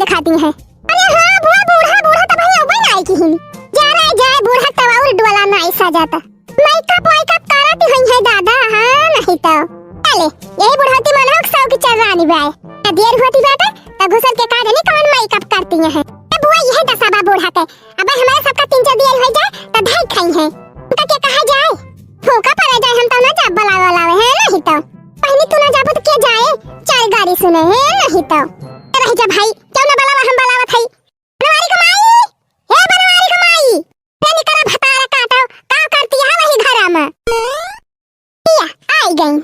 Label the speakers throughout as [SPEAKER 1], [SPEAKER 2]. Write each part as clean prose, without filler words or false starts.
[SPEAKER 1] दिखाती है। अरे हाँ बुआ, बूढ़ा बूढ़ा तो भैया वही ना की हिन जा रहा जाए बूढ़ा तवा और डोला ना ऐसा जाता मेकअप कराती हुई है दादा। हाँ नहीं तो चले यही बुढ़ाती मनोक सौ की चल रानी बाय देर होती बात तो घुसल के का जाने कौन मेकअप करती है। बुआ यह दसाबा बूढ़ा के अब हमारे सबका 3-4 दिन हो जाए तो ढाई खाई है उनका क्या कहा जाए फूका पड़ जाए हम तो ना जब बुलावा लावे है नहीं तो पहले तू ना जाबो तो क्या जाए चार गाड़ी सुने है नहीं तो रह जा भाई क्यों ना बुलावा हम बुलावा थई बनवारी कमाई ए बनवारी कमाई तेनी करा भतारा काटो का करती है वही घर में पिया आई गई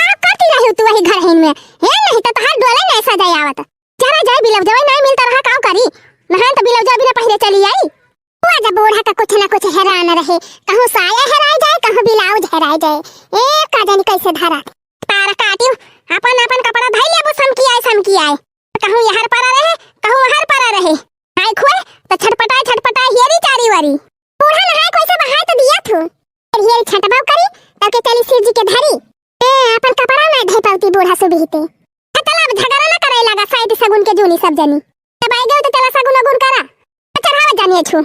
[SPEAKER 1] का करती रही तू वही घर हिन में है नहीं तो तहार डोले नहीं सजाई आवत जरा जाए बिलव जाए नहीं मिलता रहा का करी नहान तो बिलव जा बिना पहले चली आई हुआ जब बूढ़ा का कुछ ना कुछ हैरान रहे कहूं साया हेराय जाए कहूं ब्लाउज हेराय जाए ए का जानी कैसे धरा तारा काटियो अपन अपन कपड़ा धइ लेबो सम की आए कहूं यहर परा रहे कहूं वहर परा रहे आय खोए तो छटपटाए हेरी चारी वारी बूढ़ा नहाय कैसे बहाय तो दिया थू हेरी छटबाव करी तब के चली शिव जी के धरी ए अपन कपड़ा ना धइ पाउती बूढ़ा सुबीते चला झगड़ा ना करे लगा साइड सगुन के जोनी सब जनी तब आई गए तो चला सगुन अगुन करा चढ़ावा जानिए छु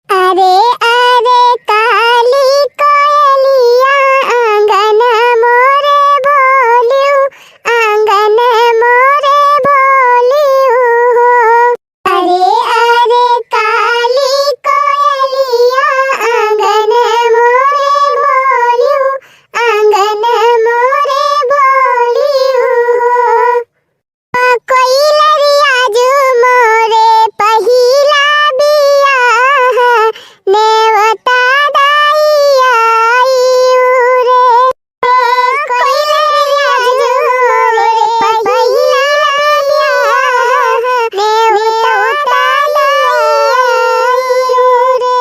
[SPEAKER 1] अरे अरे काली कोयलिया आंगन मोरे बोलियो आंगन मोरे बोलियो अरे अरे काली कोयलिया आंगन मोरे बोलियो आंगन मोरे बोलियो कोई लरिया जो मोरे पहिला बिया नेवता दाई आयु रे कोई लरिया जो मोरे पहिला बिया नेवता दाई आयु रे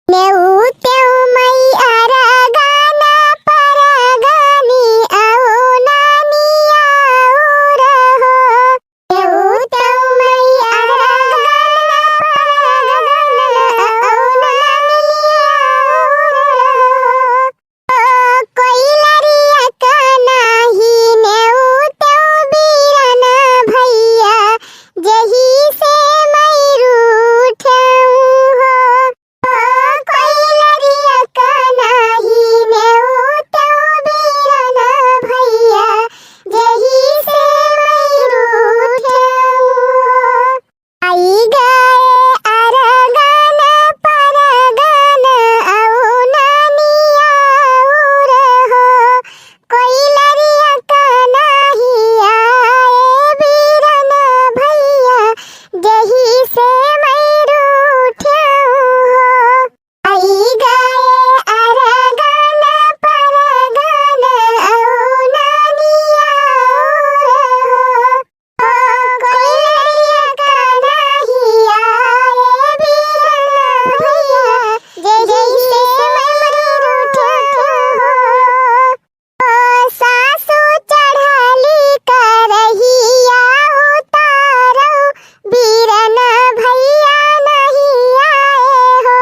[SPEAKER 1] नेउते मई अरगाना परगानी आओ नानी आओ रहो नेउते मई अरगाना परगाना आओ नानी आओ कोई लरिया का नाही नेउते बीरना भैया जही से मैं रूठूं हो कोई लरिया का नाही नेउते बीरना भैया जही से मैं रूठूं हो आई गए अरगन परगन आओ नानी आओ रहो कोई लरिया का नाही आए बीरन भैया जही से मैं रूठूं हो आई गए अरगन परगन आओ नानी आओ रहो कोई लरिया का नाही आए बीरन भैया जही से मैं रूठूं हो सासू चढ़ाली करहिया उतारो बीरन भैया नहीं आए हो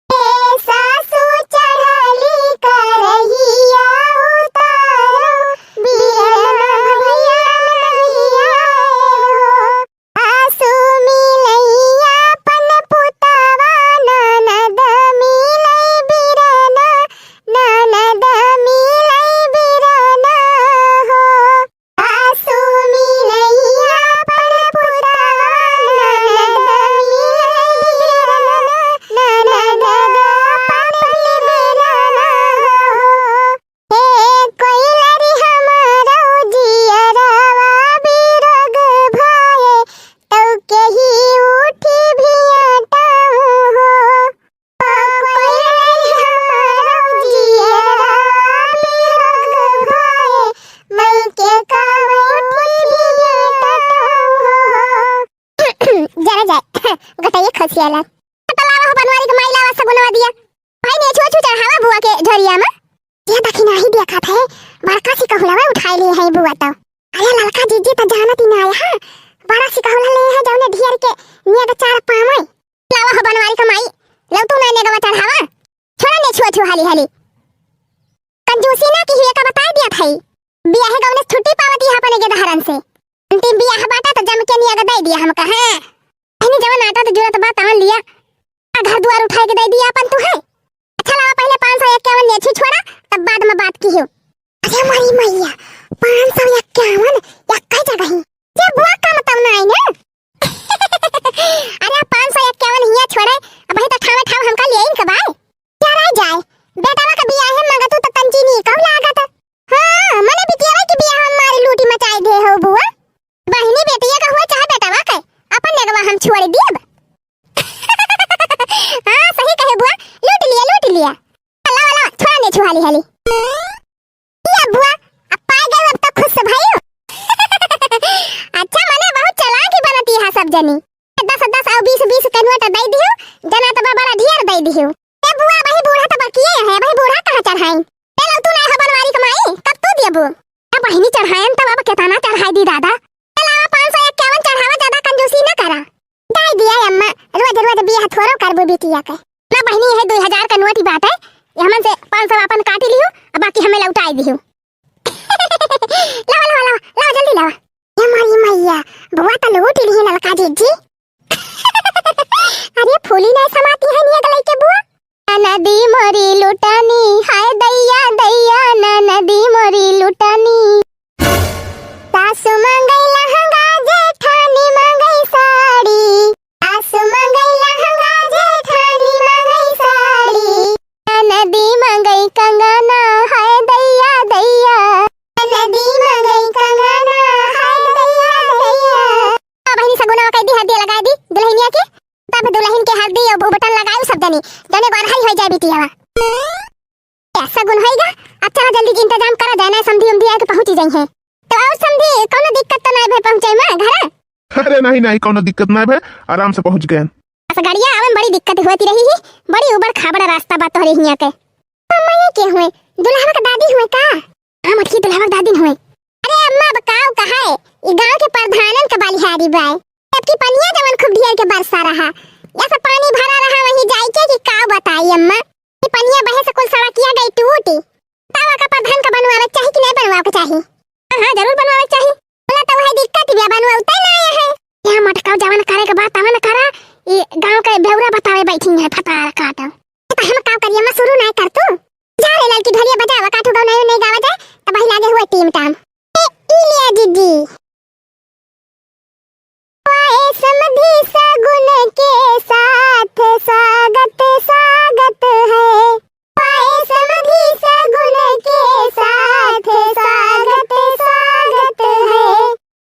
[SPEAKER 1] ए सासू चढ़ाली करहिया उतारो बीरन भैया नहीं आए हो आसू मिलैया पन पुतवा ननद मिलै बीरना ननद मिलै बीरना हो आसू मिलैया पन पुतवा ननद मिलै बीरना ननद पन बीरना हो ए कोई लरी हमारो जियरवा बिरग भाए तौ के ही उठी भियाटाऊं हो कोई लरी हमारो जियरवा बिरग भाए मैं के कावे उठी भियाटाऊं हो जरा जाए गटाइए खसियाला तलावा बनवारी के माइलावा सगुनवा दिया भाई ने छो छो चढ़ावा बुआ के झरिया में ये दखिना ही देखा थे बड़का सी कहुलावा उठाई लिए है बुआ तो अरे ललका जीजी तो जानत ही ना है हां बड़ा सी कहुला ले है जौने ढेर के निया के चार पामई लावा हो बनवारी कमाई लव तू मैंने गवा चढ़ावा छोड़ा ने छो छो हाली हाली कंजूसी ना की हुए का बता दिया था बियाह गवने छुट्टी पावती है अपने के दहरन से टीम बियाह बाटा तो जम के नहीं अगर दे दिया हमका है नहीं जवन आटा तो जरूरत बात आन लिया घर द्वार उठा के दे दिया अपन तू है अच्छा लगा पहले 551 ने छोड़ा तब बाद में बात की हो अरे मारी मैया 551 या कई जगह ही ये बुआ का मतलब ना है ना अरे 551 हिया छोड़े अब ही तो ठावे ठाव हमका ले इन कबाय क्या रह जाए बेटावा का बियाह है मगर तू तो कंची नहीं कब लागत हां मने बिटिया की बियाह हमारी लूटी मचाई दे हो बुआ बहिनी बेटिया का हुआ चाहे बेटावा के अपन नेगवा हम छोड़ दिए हां सही कहे बुआ लूट लिया अल्लाह वाला छोड़ा ने छुहाली हाली या बुआ अब पाए गए अब तो खुश से भाइयों अच्छा मने बहुत चालाक ही बनती है सब जनी 10 और 20 कन्वर्ट दे दियो जना तो बड़ा ढेर दे दियो ए बुआ भाई बूढ़ा तो बकिए है भाई बूढ़ा कहां चढ़ाई पहले तू नहीं बनवारी कमाई कब तू दिए बू अब बहिनी चढ़ाएन तब अब केतना चढ़ाई दी दादा अलावा 551 चढ़ावा ज्यादा कंजूसी न करा दे दिया अम्मा रोज रोज बियाह थोरो करबो बिटिया के ना बहिनी है 2000 का नोट ही बात है हमन से 500 अपन काटी लियो अब बाकी हमें लौटाई दियो लाओ जल्दी लाओ ये मारी मैया बुआ तो लूट ली है ललका जी अरे फूली नहीं समाती है निया गलाई के बुआ नदी मोरी लुटानी हाय दैया दैया नदी मोरी लुटानी सासु मंगई लहंगा जेठानी मंगई साड़ी सासु मंगई लहंगा जेठानी मंगई साड़ी नदी मंगई कंगना हाय दैया दैया नदी मंगई कंगना हाय दैया दैया बहनी सगुना कह दी हल्दी लगा दी दुल्हनिया के तब दुल्हन के हल्दी और बटन लगाई सब जनी जने गरहाई हो जाए बिटिया ऐसा गुण होएगा अब चला जल्दी की इंतजाम करा जाना समधी उमधी आके पहुंच जाई है तो और समधी कोनो दिक्कत तो नहीं भे पहुंचे में घर
[SPEAKER 2] अरे नहीं कोनो दिक्कत नहीं भे आराम से पहुंच गए
[SPEAKER 1] बस गाड़ियां आवन बड़ी दिक्कत होती रही है बड़ी उबड़ खाबड़ रास्ता बात हो रही हिया के अम्मा ये के हुए दुल्हा का दादी हुए का हां मटकी दुल्हा का दादी हुए अरे अम्मा बताओ कहां है ई गांव के प्रधानन के बालिहारी बाय सबकी पनिया जवन खूब ढेर के बरसा रहा या सब पानी भरा रहा वहीं जाई के कि का बताई अम्मा ये पनिया बहे से कुल सड़किया गई टूटी तावा का प्रधान का बनवावे चाहिए कि नहीं बनवावे चाहिए हां जरूर बनवावे चाहिए बोला तो वही दिक्कत बिया बनवाते ना आया है यहां मटकाव जवन करे के बात आवन करा ये गांव के बेवरा बतावे बैठी है फटारा काट तो हम का करिए मैं शुरू नहीं कर तू जा रे लाल की ढोलिया बजावा काठू गाँव नहीं गावा जाए तो वही लागे हुए टीम टाम ई लिया दीदी समधी सगुन के साथ स्वागत स्वागत है पाए समधी सगुन के साथ स्वागत स्वागत है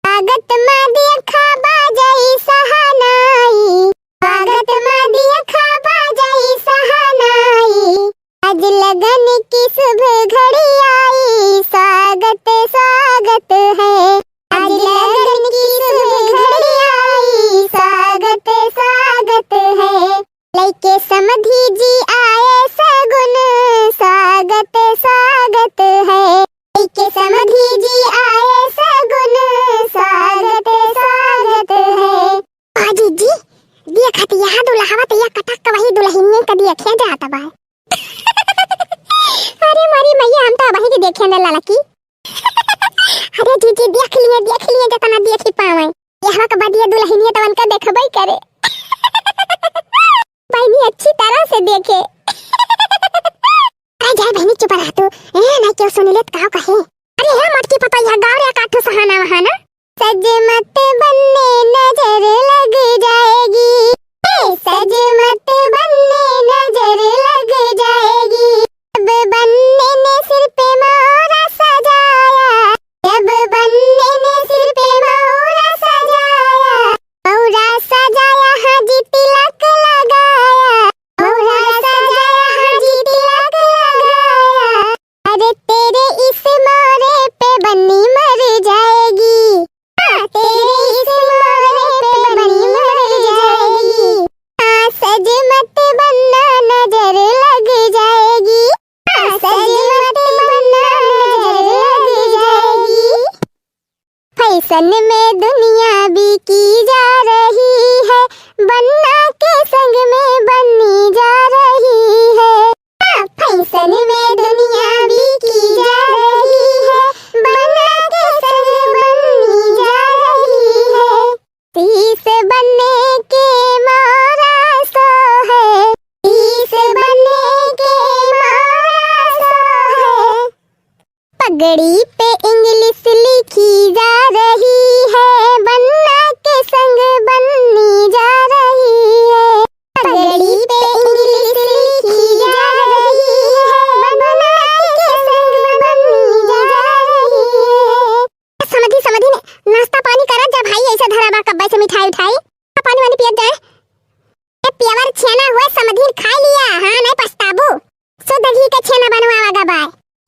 [SPEAKER 1] स्वागत मादी खाबा जई सहानाई स्वागत मादी खाबा जई सहानाई आज लगन की शुभ घड़ी आई स्वागत स्वागत है आज लगन की शुभ घड़ी स्वागत स्वागत है लइके समधी जी आए सगुन स्वागत स्वागत है लइके समधी जी आए सगुन स्वागत स्वागत है बाजी जी देखत यहाँ दुल्हावा तो या कटक का वही दुल्हनिया का देखे जाता बा अरे मारी मैया हम तो वही के देखे न ललकी अरे जी देख लिए जितना देख ही पावे यहाँ का बदिया दुल्हनिया तो उनका देखबई करे बहनी अच्छी तरह से देखे अरे जाए बहनी चुप रह तू ना क्यों सुन ले का कहे अरे है मटकी पता यह गाँव रे काठो सहाना वहाना सज मत बनने नजर लग जाएगी सज मत बनने नजर लग जाएगी जब बनने ने सिर पे मोरा सजाया जब बनने ने सिर पे मोरा सजाया हाजी तिलक लगाया मोरा सजाया हाजी तिलक लगाया अरे तेरे इस मोरे पे बन्नी मर जाएगी तेरे इस मोरे पे बन्नी मर जाएगी सज मत बनना नजर लग जाएगी सज मत बनना नजर लग जाएगी फैशन में दुनिया भी की जा रही है बन्ना के संग में बन्नी जा रही है फैशन में दुनिया भी की जा रही है बन्ना के संग बन्नी जा रही पे इंग्लिश लिखी जा रही है, बन्ना के संग बन्नी जा रही है। पगड़ी पे इंग्लिश लिखी जा रही है, बन्ना के संग बन्नी जा रही है। समझी ने नाश्ता पानी करा जा भाई, ऐसे धराबा कब्बे से मिठाई उठाई पानी वानी पियत जाए। ए पियवर छेना हुए समझी खा लिया, हां नहीं पछताबू। सो दही का छेना बनवावागा बाय।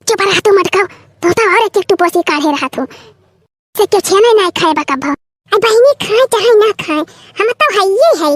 [SPEAKER 1] चुप रह तू मत खाओ, तो और एक टुपोसी काढ़े रहा तू से क्यों छेना नहीं खाए बा कब। आई बहिनी खाए चाहे ना खाए, हम तो है ये है।